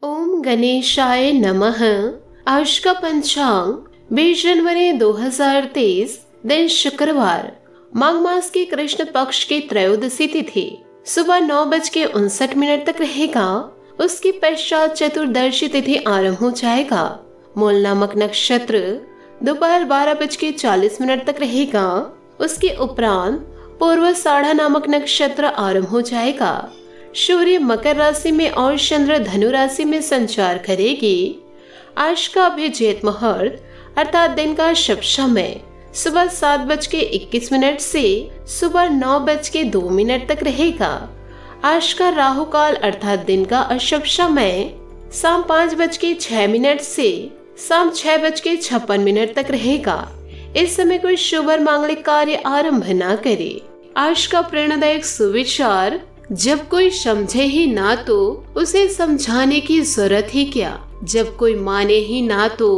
ओम गणेशाय नमः। आज का पंचांग 20 जनवरी 2023, दिन शुक्रवार, माघ मास के कृष्ण पक्ष की त्रयोदशी तिथि सुबह 9:59 तक रहेगा। उसके पश्चात चतुर्दशी तिथि आरंभ हो जाएगा। मूल नामक नक्षत्र दोपहर 12:40 तक रहेगा। उसके उपरांत पूर्वाषाढ़ा नामक नक्षत्र आरंभ हो जाएगा। सूर्य मकर राशि में और चंद्र धनु राशि में संचार करेगी। आज का अभिजीत मुहूर्त अर्थात दिन का शुभ समय सुबह 7:21 से सुबह 9:02 तक रहेगा। आज का राहु काल अर्थात दिन का अशुभ समय शाम 5:06 से शाम 6:56 तक रहेगा। इस समय कोई शुभ और मांगलिक कार्य आरंभ न करे। आज का प्रेरणादायक सुविचार, जब कोई समझे ही ना तो उसे समझाने की जरूरत ही क्या, जब कोई माने ही ना तो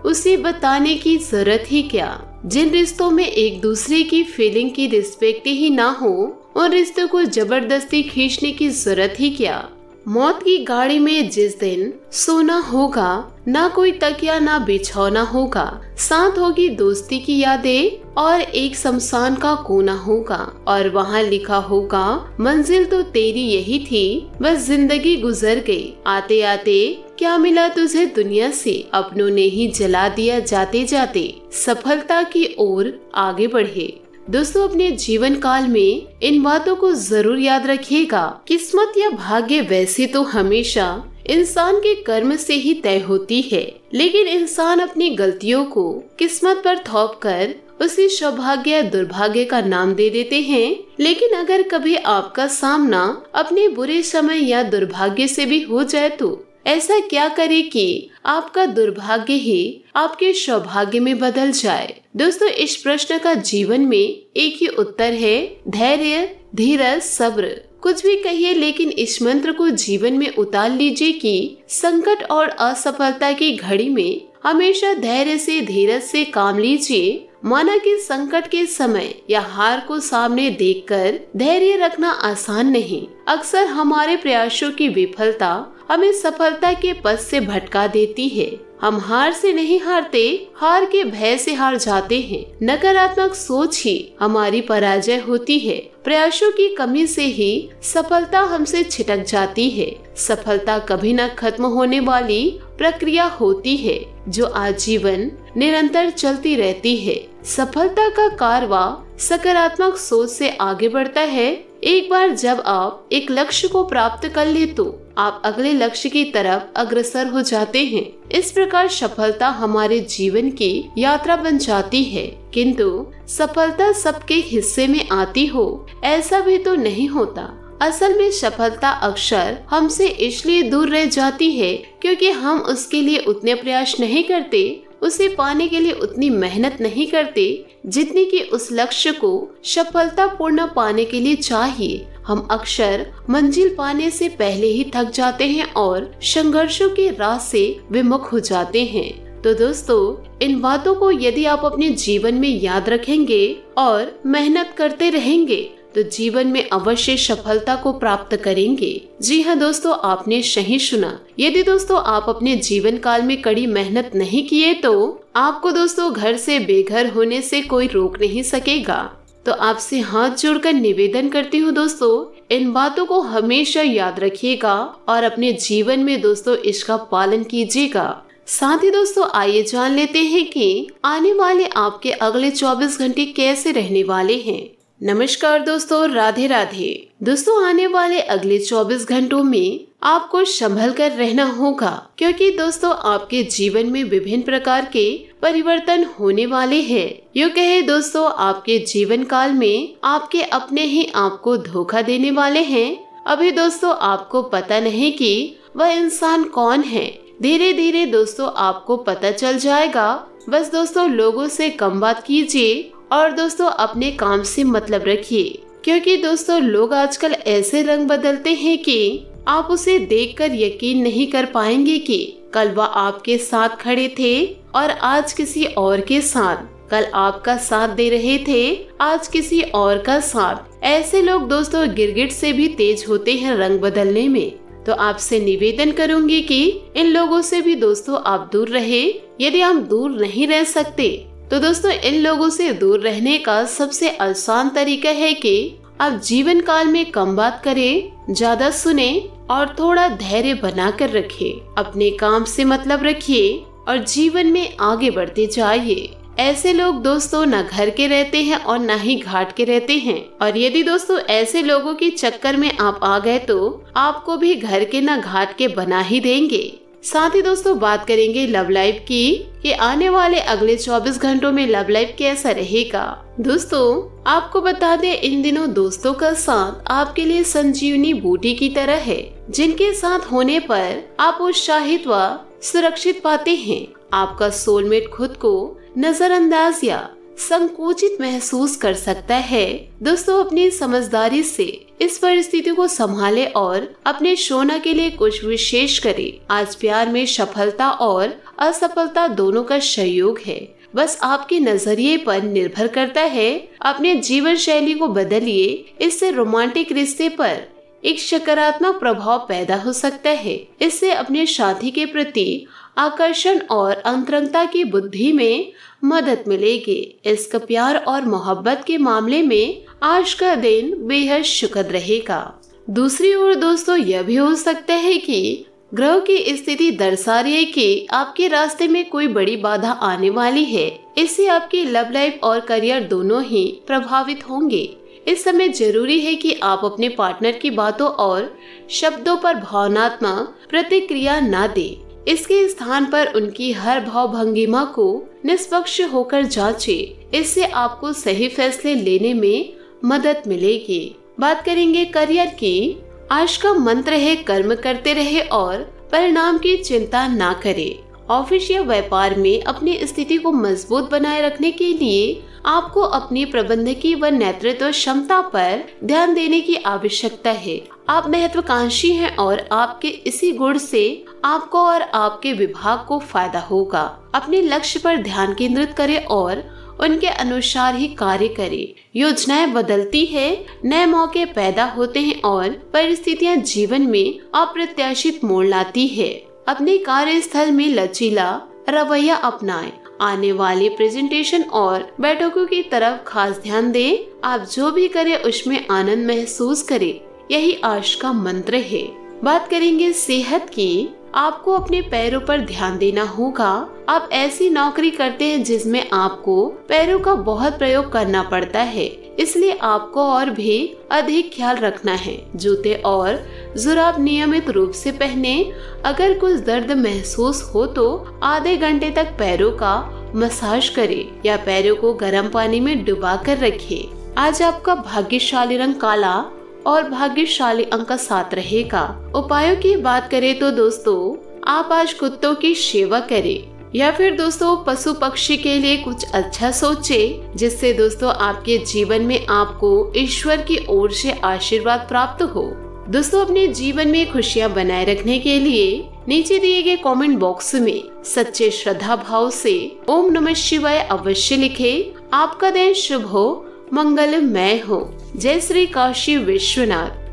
उसे बताने की जरूरत ही क्या। जिन रिश्तों में एक दूसरे की फीलिंग की रिस्पेक्ट ही ना हो, उन रिश्तों को जबरदस्ती खींचने की जरूरत ही क्या। मौत की गाड़ी में जिस दिन सोना होगा, ना कोई तकिया ना बिछौना होगा, साथ होगी दोस्ती की यादें और एक शमशान का कोना होगा, और वहाँ लिखा होगा मंजिल तो तेरी यही थी, बस जिंदगी गुजर गई। आते आते क्या मिला तुझे दुनिया से, अपनों ने ही जला दिया जाते जाते। सफलता की ओर आगे बढ़े। दोस्तों, अपने जीवन काल में इन बातों को जरूर याद रखिएगा। किस्मत या भाग्य वैसे तो हमेशा इंसान के कर्म से ही तय होती है, लेकिन इंसान अपनी गलतियों को किस्मत पर थोप कर उसे सौभाग्य या दुर्भाग्य का नाम दे देते हैं। लेकिन अगर कभी आपका सामना अपने बुरे समय या दुर्भाग्य से भी हो जाए तो ऐसा क्या करे कि आपका दुर्भाग्य ही आपके सौभाग्य में बदल जाए। दोस्तों, इस प्रश्न का जीवन में एक ही उत्तर है, धैर्य, धीरज, सब्र। कुछ भी कहिए, लेकिन इस मंत्र को जीवन में उतार लीजिए कि संकट और असफलता की घड़ी में हमेशा धैर्य से, धीरज से काम लीजिए। माना कि संकट के समय या हार को सामने देखकर धैर्य रखना आसान नहीं। अक्सर हमारे प्रयासों की विफलता हमें सफलता के पथ से भटका देती है। हम हार से नहीं हारते, हार के भय से हार जाते हैं। नकारात्मक सोच ही हमारी पराजय होती है। प्रयासों की कमी से ही सफलता हमसे छिटक जाती है। सफलता कभी न खत्म होने वाली प्रक्रिया होती है, जो आजीवन निरंतर चलती रहती है। सफलता का कारवां सकारात्मक सोच से आगे बढ़ता है। एक बार जब आप एक लक्ष्य को प्राप्त कर ले तो आप अगले लक्ष्य की तरफ अग्रसर हो जाते हैं। इस प्रकार सफलता हमारे जीवन की यात्रा बन जाती है। किंतु सफलता सबके हिस्से में आती हो, ऐसा भी तो नहीं होता। असल में सफलता अक्सर हमसे इसलिए दूर रह जाती है क्योंकि हम उसके लिए उतने प्रयास नहीं करते, उसे पाने के लिए उतनी मेहनत नहीं करते जितनी कि उस लक्ष्य को सफलतापूर्ण पाने के लिए चाहिए। हम अक्सर मंजिल पाने से पहले ही थक जाते हैं और संघर्षों के राह से विमुख हो जाते हैं। तो दोस्तों, इन बातों को यदि आप अपने जीवन में याद रखेंगे और मेहनत करते रहेंगे तो जीवन में अवश्य सफलता को प्राप्त करेंगे। जी हाँ दोस्तों, आपने सही सुना। यदि दोस्तों आप अपने जीवन काल में कड़ी मेहनत नहीं किए तो आपको दोस्तों घर से बेघर होने से कोई रोक नहीं सकेगा। तो आपसे हाथ जोड़कर निवेदन करती हूँ दोस्तों, इन बातों को हमेशा याद रखिएगा और अपने जीवन में दोस्तों इसका पालन कीजिएगा। साथ ही दोस्तों आइए जान लेते हैं कि आने वाले आपके अगले 24 घंटे कैसे रहने वाले हैं। नमस्कार दोस्तों, राधे राधे। दोस्तों, आने वाले अगले 24 घंटों में आपको संभल कर रहना होगा, क्योंकि दोस्तों आपके जीवन में विभिन्न प्रकार के परिवर्तन होने वाले हैं। यूँ कहे दोस्तों, आपके जीवन काल में आपके अपने ही आपको धोखा देने वाले हैं। अभी दोस्तों आपको पता नहीं कि वह इंसान कौन है। धीरे धीरे दोस्तों आपको पता चल जाएगा। बस दोस्तों लोगों से कम बात कीजिए और दोस्तों अपने काम से मतलब रखिए, क्योंकि दोस्तों लोग आजकल ऐसे रंग बदलते हैं कि आप उसे देखकर यकीन नहीं कर पाएंगे कि कल वह आपके साथ खड़े थे और आज किसी और के साथ। कल आपका साथ दे रहे थे, आज किसी और का साथ। ऐसे लोग दोस्तों गिरगिट से भी तेज होते हैं रंग बदलने में। तो आपसे निवेदन करूंगी कि इन लोगों से भी दोस्तों आप दूर रहे। यदि आप दूर नहीं रह सकते तो दोस्तों इन लोगों से दूर रहने का सबसे आसान तरीका है कि आप जीवन काल में कम बात करें, ज्यादा सुने और थोड़ा धैर्य बना कर रखें। अपने काम से मतलब रखिए और जीवन में आगे बढ़ते जाइए। ऐसे लोग दोस्तों न घर के रहते हैं और न ही घाट के रहते हैं, और यदि दोस्तों ऐसे लोगों के चक्कर में आप आ गए तो आपको भी घर के न घाट के बना ही देंगे। साथ ही दोस्तों बात करेंगे लव लाइफ की कि आने वाले अगले 24 घंटों में लव लाइफ कैसा रहेगा। दोस्तों आपको बता दें, इन दिनों दोस्तों का साथ आपके लिए संजीवनी बूटी की तरह है, जिनके साथ होने पर आप उत्साहित व सुरक्षित पाते हैं। आपका सोलमेट खुद को नजरअंदाज या संकोचित महसूस कर सकता है। दोस्तों अपनी समझदारी से इस परिस्थिति को संभाले और अपने शोना के लिए कुछ विशेष करें। आज प्यार में सफलता और असफलता दोनों का सहयोग है, बस आपके नजरिए पर निर्भर करता है। अपने जीवन शैली को बदलिए, इससे रोमांटिक रिश्ते पर एक सकारात्मक प्रभाव पैदा हो सकता है। इससे अपने साथी के प्रति आकर्षण और अंतरंगता की बुद्धि में मदद मिलेगी। इसका प्यार और मोहब्बत के मामले में आज का दिन बेहद सुखद रहेगा। दूसरी ओर दोस्तों यह भी हो सकता है कि ग्रह की स्थिति दर्शा रही है कि आपके रास्ते में कोई बड़ी बाधा आने वाली है। इससे आपकी लव लाइफ और करियर दोनों ही प्रभावित होंगे। इस समय जरूरी है कि आप अपने पार्टनर की बातों और शब्दों पर भावनात्मक प्रतिक्रिया न दें। इसके स्थान पर उनकी हर भाव भंगिमा को निष्पक्ष होकर जांचें। इससे आपको सही फैसले लेने में मदद मिलेगी। बात करेंगे करियर की। आज का मंत्र है कर्म करते रहे और परिणाम की चिंता ना करें। ऑफिस या व्यापार में अपनी स्थिति को मजबूत बनाए रखने के लिए आपको अपनी प्रबंधकीय व नेतृत्व क्षमता पर ध्यान देने की आवश्यकता है। आप महत्वाकांक्षी हैं और आपके इसी गुण से आपको और आपके विभाग को फायदा होगा। अपने लक्ष्य पर ध्यान केंद्रित करें और उनके अनुसार ही कार्य करें। योजनाएं बदलती है, नए मौके पैदा होते हैं और परिस्थितियां जीवन में अप्रत्याशित मोड़ लाती है। अपने कार्यस्थल में लचीला रवैया अपनाएं। आने वाले प्रेजेंटेशन और बैठकों की तरफ खास ध्यान दें। आप जो भी करें उसमें आनंद महसूस करें, यही आज का मंत्र है। बात करेंगे सेहत की। आपको अपने पैरों पर ध्यान देना होगा। आप ऐसी नौकरी करते हैं जिसमें आपको पैरों का बहुत प्रयोग करना पड़ता है, इसलिए आपको और भी अधिक ख्याल रखना है। जूते और जुराब नियमित रूप से पहने। अगर कुछ दर्द महसूस हो तो आधे घंटे तक पैरों का मसाज करें या पैरों को गर्म पानी में डुबा कर रखें। आज आपका भाग्यशाली रंग काला और भाग्यशाली अंक 7 रहेगा। उपायों की बात करें तो दोस्तों आप आज कुत्तों की सेवा करें या फिर दोस्तों पशु पक्षी के लिए कुछ अच्छा सोचें, जिससे दोस्तों आपके जीवन में आपको ईश्वर की ओर से आशीर्वाद प्राप्त हो। दोस्तों अपने जीवन में खुशियां बनाए रखने के लिए नीचे दिए गए कमेंट बॉक्स में सच्चे श्रद्धा भाव से ओम नमः शिवाय अवश्य लिखें। आपका दिन शुभ हो, मंगलमय हो। जय श्री काशी विश्वनाथ।